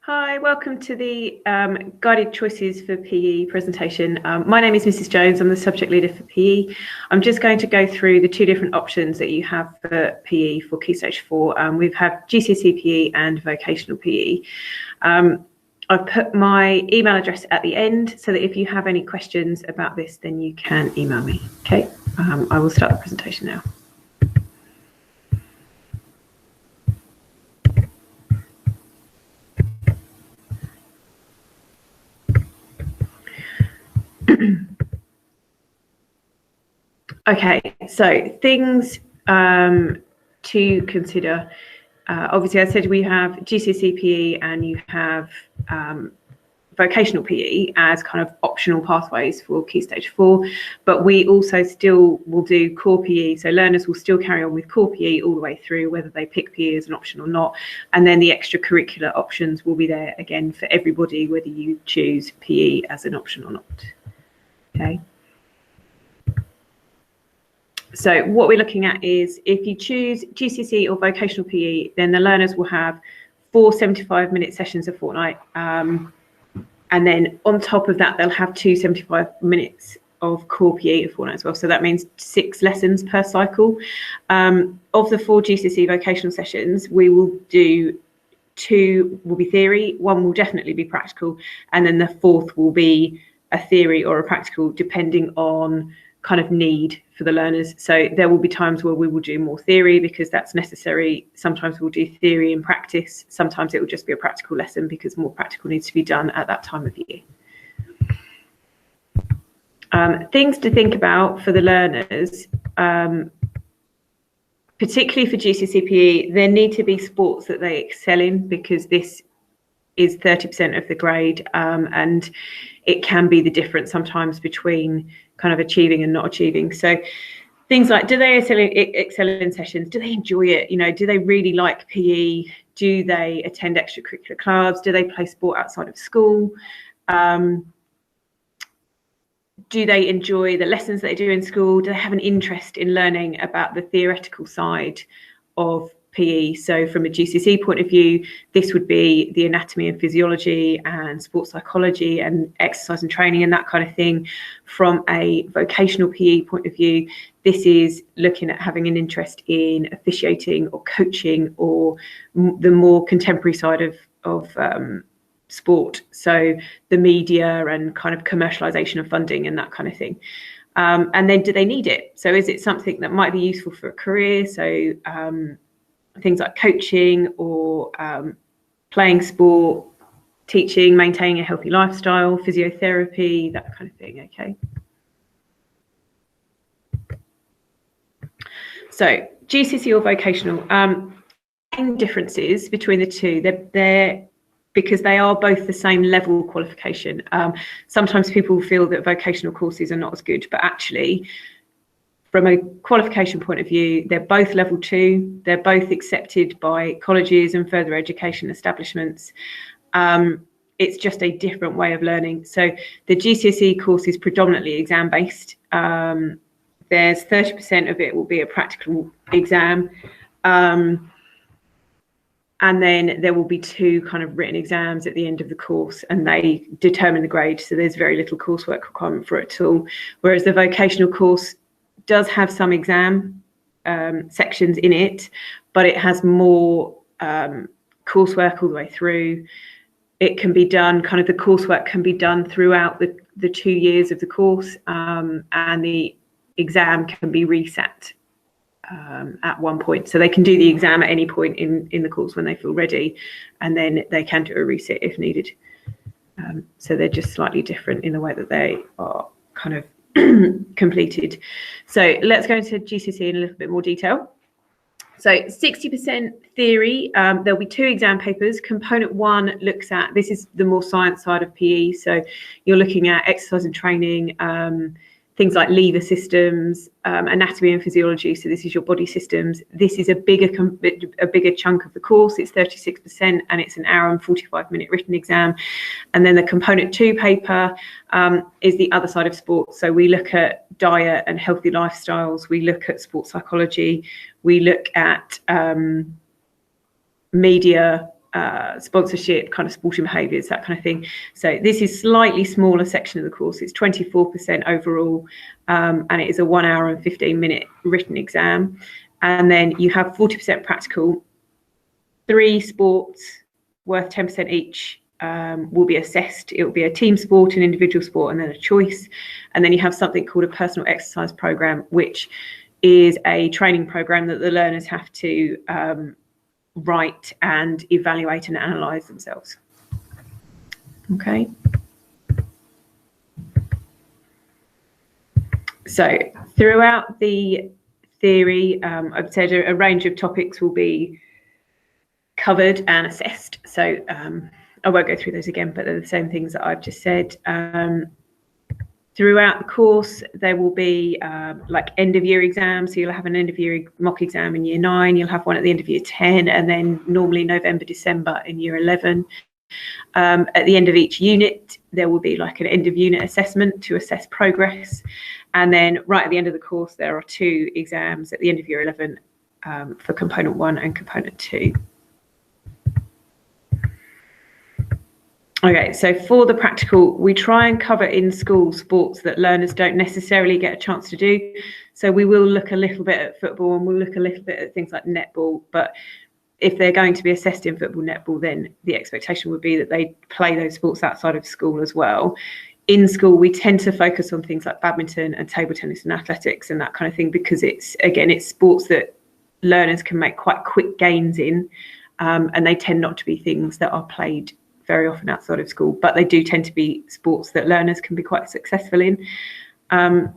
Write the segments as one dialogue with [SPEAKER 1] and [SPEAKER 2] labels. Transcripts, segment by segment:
[SPEAKER 1] Hi, welcome to the Guided Choices for PE presentation. My name is Mrs. Jones. I'm the subject leader for PE. I'm just going to go through the two different options that you have for PE for Key Stage 4. We've had GCSE PE and Vocational PE. I've put my email address at the end so that if you have any questions about this, then you can email me. Okay, I will start the presentation now. Okay, so things to consider. Obviously, I said we have GCSE PE and you have Vocational PE as kind of optional pathways for Key Stage 4, but we also still will do core PE. So learners will still carry on with core PE all the way through, whether they pick PE as an option or not. And then the extracurricular options will be there again for everybody, whether you choose PE as an option or not. Okay. So what we're looking at is if you choose GCSE or Vocational PE, then the learners will have 4 75-minute sessions a fortnight. And then on top of that, they'll have 2 75 minutes of core PE a fortnight as well. So that means 6 lessons per cycle. Of the 4 GCSE vocational sessions, we will do 2 will be theory, 1 will definitely be practical, and then the 4th will be a theory or a practical, depending on kind of need for the learners. So there will be times where we will do more theory because that's necessary. Sometimes we'll do theory in practice. Sometimes it will just be a practical lesson because more practical needs to be done at that time of year. Things to think about for the learners, particularly for GCSE PE, there need to be sports that they excel in because this is 30% of the grade, and it can be the difference sometimes between kind of achieving and not achieving. So things like, do they excel in sessions? Do they enjoy it? You know, do they really like PE? Do they attend extracurricular clubs? Do they play sport outside of school? Do they enjoy the lessons that they do in school? Do they have an interest in learning about the theoretical side of PE? So from a GCSE point of view, this would be the anatomy and physiology and sports psychology and exercise and training and that kind of thing. From a vocational PE point of view, this is looking at having an interest in officiating or coaching or the more contemporary side of sport. So the media and kind of commercialization of funding and that kind of thing. And then do they need it? So is it something that might be useful for a career? So things like coaching or playing sport, teaching, maintaining a healthy lifestyle, physiotherapy, that kind of thing, okay? So GCSE or vocational, main differences between the two, they're because they are both the same level qualification. Sometimes people feel that vocational courses are not as good, but actually, from a qualification point of view, they're both level 2. They're both accepted by colleges and further education establishments. It's just a different way of learning. So the GCSE course is predominantly exam-based. There's 30% of it will be a practical exam. And then there will be 2 kind of written exams at the end of the course, and they determine the grade. So there's very little coursework requirement for it at all. Whereas the vocational course does have some exam sections in it, but it has more coursework all the way through. It can be done, kind of the coursework can be done throughout the 2 years of the course, and the exam can be reset at one point. So they can do the exam at any point in the course when they feel ready, and then they can do a reset if needed. So they're just slightly different in the way that they are kind of completed. So let's go into GCSE in a little bit more detail. So 60% theory, there'll be 2 exam papers. Component 1 looks at, this is the more science side of PE. So you're looking at exercise and training, things like lever systems, anatomy and physiology. So this is your body systems. This is a bigger chunk of the course. It's 36%, and it's an hour and 45-minute written exam. And then the component 2 paper is the other side of sports. So we look at diet and healthy lifestyles. We look at sports psychology. We look at media, sponsorship, kind of sporting behaviours, that kind of thing. So this is slightly smaller section of the course. It's 24% overall, and it is a 1 hour and 15-minute written exam. And then you have 40% practical. 3 sports worth 10% each will be assessed. It will be a team sport, an individual sport, and then a choice. And then you have something called a personal exercise program, which is a training program that the learners have to write and evaluate and analyse themselves. Okay. So throughout the theory, I've said a range of topics will be covered and assessed. So I won't go through those again, but they're the same things that I've just said. Throughout the course, there will be like end of year exams. So you'll have an end of year mock exam in year 9. You'll have one at the end of year 10, and then normally November, December in year 11. At the end of each unit, there will be like an end of unit assessment to assess progress. And then right at the end of the course, there are 2 exams at the end of year 11 for component 1 and component 2. Okay, so for the practical, we try and cover in school sports that learners don't necessarily get a chance to do. So we will look a little bit at football, and we'll look a little bit at things like netball. But if they're going to be assessed in football, netball, then the expectation would be that they play those sports outside of school as well. In school, we tend to focus on things like badminton and table tennis and athletics and that kind of thing, because it's sports that learners can make quite quick gains in, and they tend not to be things that are played very often outside of school, but they do tend to be sports that learners can be quite successful in. And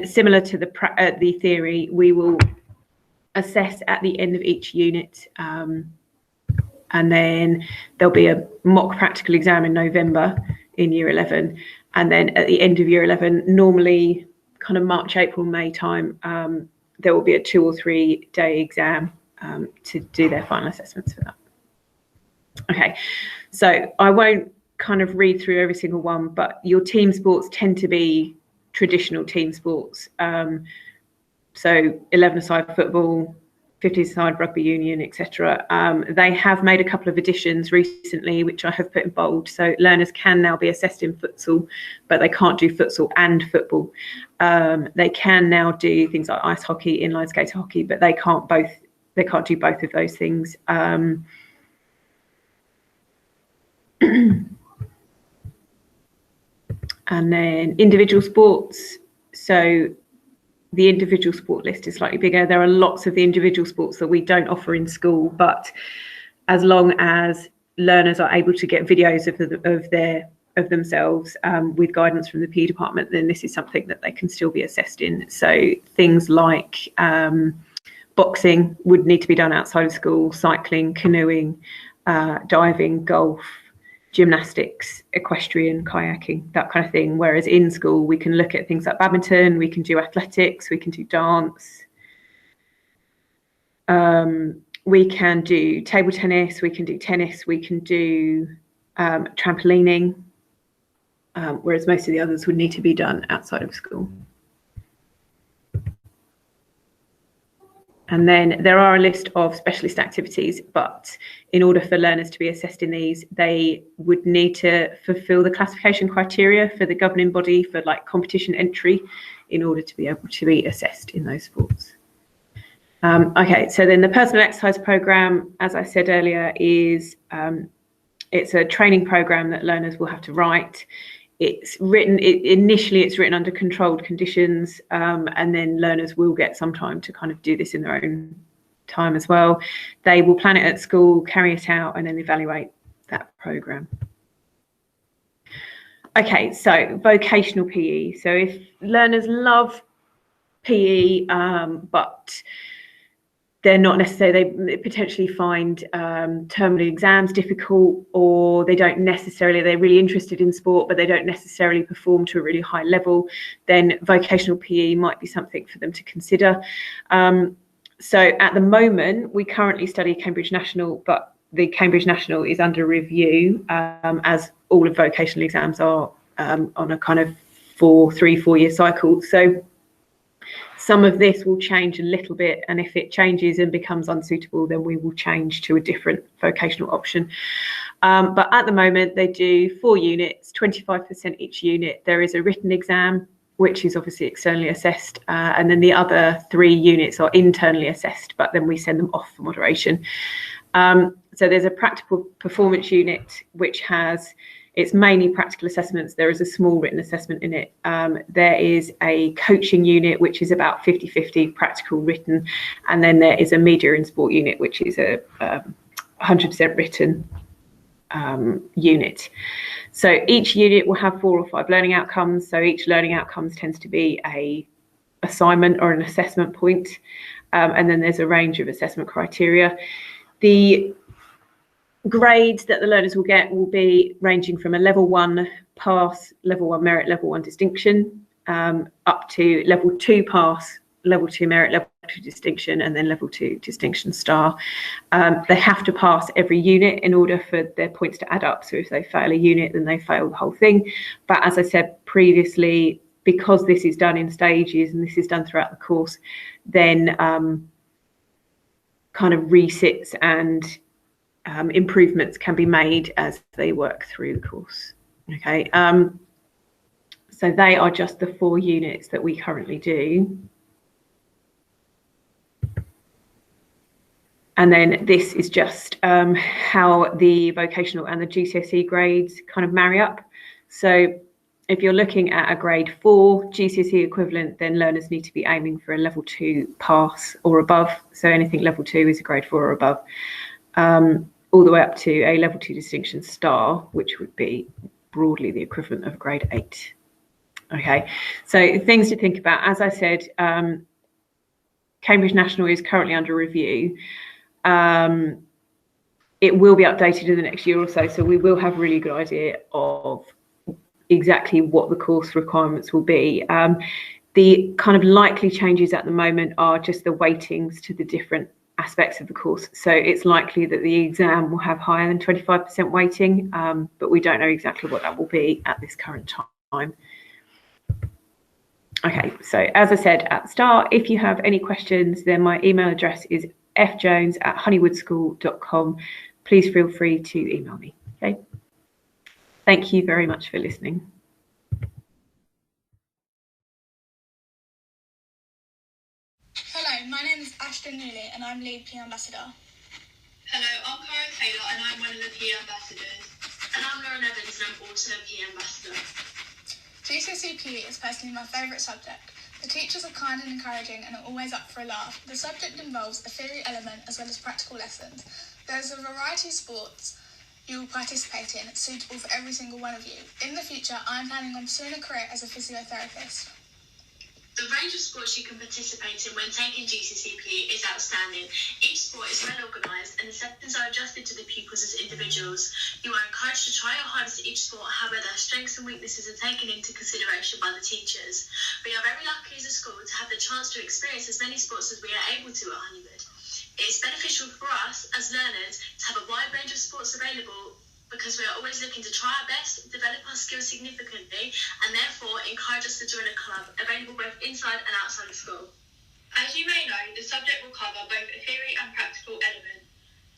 [SPEAKER 1] similar to the theory, we will assess at the end of each unit, and then there'll be a mock practical exam in November in year 11, and then at the end of year 11, normally kind of March, April, May time, there will be a 2 or 3 day exam to do their final assessments for that. Okay, so I won't kind of read through every single one, but your team sports tend to be traditional team sports. So 11-a-side football, 50-a-side rugby union, etc. They have made a couple of additions recently, which I have put in bold. So learners can now be assessed in futsal, but they can't do futsal and football. They can now do things like ice hockey, inline skater hockey, but they can't do both of those things. And then individual sports. So the individual sport list is slightly bigger. There are lots of the individual sports that we don't offer in school, but as long as learners are able to get videos of themselves with guidance from the PE department, then this is something that they can still be assessed in. So things like boxing would need to be done outside of school, cycling, canoeing, diving, golf, gymnastics, equestrian, kayaking, that kind of thing. Whereas in school, we can look at things like badminton, we can do athletics, we can do dance, we can do table tennis, we can do tennis, we can do trampolining, whereas most of the others would need to be done outside of school. And then there are a list of specialist activities, but in order for learners to be assessed in these, they would need to fulfil the classification criteria for the governing body for like competition entry in order to be able to be assessed in those sports. Okay, so then the personal exercise program, as I said earlier, is it's a training program that learners will have to write. Initially it's written under controlled conditions, and then learners will get some time to kind of do this in their own time as well. They will plan it at school, carry it out, and then evaluate that program. Okay, so vocational PE. So if learners love PE, but they're not necessarily, they potentially find terminal exams difficult, or they don't necessarily, they're really interested in sport, but they don't necessarily perform to a really high level, then vocational PE might be something for them to consider. So at the moment, we currently study Cambridge National, but the Cambridge National is under review, as all of vocational exams are on a kind of 3-4 year cycle. So Some of this will change a little bit, and if it changes and becomes unsuitable, then we will change to a different vocational option. But at the moment, they do 4 units, 25% each unit. There is a written exam, which is obviously externally assessed, and then the other 3 units are internally assessed, but then we send them off for moderation. So there's a practical performance unit, which has, it's mainly practical assessments. There is a small written assessment in it. There is a coaching unit, which is about 50-50 practical written. And then there is a media and sport unit, which is a 100% written unit. So each unit will have 4 or 5 learning outcomes. So each learning outcomes tends to be a assignment or an assessment point. And then there's a range of assessment criteria. The grades that the learners will get will be ranging from a level 1 pass, level 1 merit, level 1 distinction, up to level 2 pass, level 2 merit, level 2 distinction, and then level 2 distinction star. They have to pass every unit in order for their points to add up. So if they fail a unit, then they fail the whole thing. But as I said previously, because this is done in stages and this is done throughout the course, then kind of resits and improvements can be made as they work through the course. Okay, so they are just the 4 units that we currently do. And then this is just how the vocational and the GCSE grades kind of marry up. So if you're looking at a grade 4 GCSE equivalent, then learners need to be aiming for a level 2 pass or above. So anything level 2 is a grade 4 or above. All the way up to a level 2 distinction star, which would be broadly the equivalent of grade 8. Okay, so things to think about. As I said, Cambridge National is currently under review. It will be updated in the next year or so, so we will have a really good idea of exactly what the course requirements will be. The kind of likely changes at the moment are just the weightings to the different aspects of the course. So it's likely that the exam will have higher than 25% weighting, but we don't know exactly what that will be at this current time. Okay, so as I said at the start, if you have any questions, then my email address is fjones@honeywoodschool.com. Please feel free to email me. Okay, thank you very much for listening.
[SPEAKER 2] Hello, my name is Ashton Newley and I'm Lead PE Ambassador.
[SPEAKER 3] Hello, I'm Karen Taylor and I'm one of the PE Ambassadors.
[SPEAKER 4] And I'm Lauren Evans and I'm also a PE Ambassador.
[SPEAKER 2] GCSE PE is personally my favourite subject. The teachers are kind and encouraging and are always up for a laugh. The subject involves a theory element as well as practical lessons. There's a variety of sports you will participate in, suitable for every single one of you. In the future, I'm planning on pursuing a career as a physiotherapist.
[SPEAKER 4] The range of sports you can participate in when taking GCSE PE is outstanding. Each sport is well organised and the sessions are adjusted to the pupils as individuals. You are encouraged to try your hardest at each sport, however, strengths and weaknesses are taken into consideration by the teachers. We are very lucky as a school to have the chance to experience as many sports as we are able to at Honeywood. It is beneficial for us as learners to have a wide range of sports available because we are always looking to try our best, develop our skills significantly, and therefore encourage us to join a club available both inside and outside of school.
[SPEAKER 3] As you may know, the subject will cover both a theory and practical element.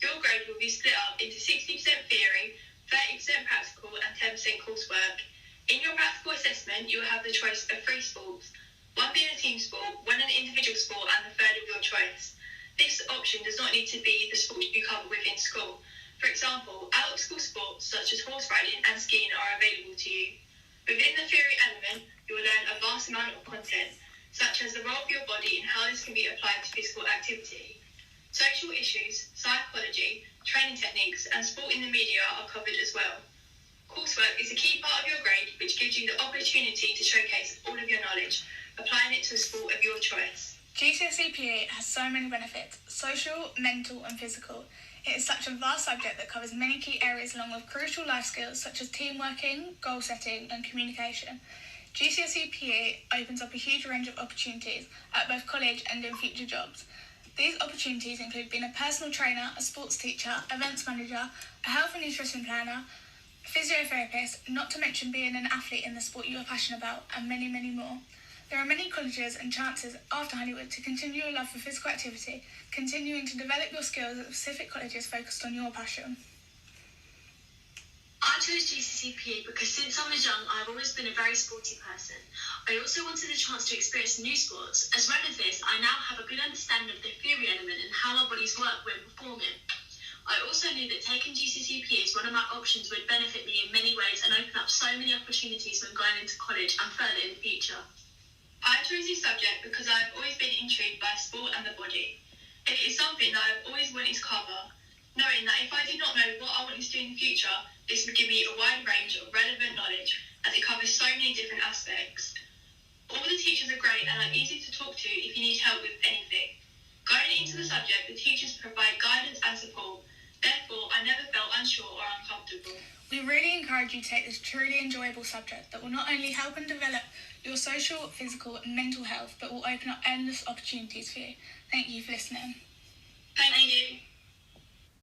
[SPEAKER 3] Your grade will be split up into 60% theory, 30% practical, and 10% coursework. In your practical assessment, you will have the choice of 3 sports, 1 being a team sport, 1 an individual sport, and the 3rd of your choice. This option does not need to be the sport you cover within school. For example, out-of-school sports such as horse riding and skiing are available to you. Within the theory element, you will learn a vast amount of content, such as the role of your body and how this can be applied to physical activity. Social issues, psychology, training techniques, and sport in the media are covered as well. Coursework is a key part of your grade, which gives you the opportunity to showcase all of your knowledge, applying it to a sport of your choice.
[SPEAKER 2] GCSE PE has so many benefits: social, mental and physical. It is such a vast subject that covers many key areas along with crucial life skills such as team working, goal setting and communication. GCSE PE opens up a huge range of opportunities at both college and in future jobs. These opportunities include being a personal trainer, a sports teacher, events manager, a health and nutrition planner, a physiotherapist, not to mention being an athlete in the sport you are passionate about, and many, many more. There are many colleges and chances after Honeywood to continue your love for physical activity, continuing to develop your skills at specific colleges focused on your passion.
[SPEAKER 4] I chose GCSE PE because since I was young, I've always been a very sporty person. I also wanted the chance to experience new sports. As well as this, I now have a good understanding of the theory element and how our bodies work when performing. I also knew that taking GCSE PE as one of my options would benefit me in many ways and open up so many opportunities when going into college and further in the future.
[SPEAKER 3] I chose this subject because I've always been intrigued by sport and the body. It is something that I've always wanted to cover, knowing that if I did not know what I wanted to do in the future, this would give me a wide range of relevant knowledge as it covers so many different aspects. All the teachers are great and are easy to talk to if you need help with anything. Going into the subject, the teachers provide guidance and support. Therefore, I never felt unsure or uncomfortable.
[SPEAKER 2] We really encourage you to take this truly enjoyable subject that will not only help and develop your social, physical and mental health, but will open up endless opportunities for you. Thank you for listening.
[SPEAKER 3] Thank you.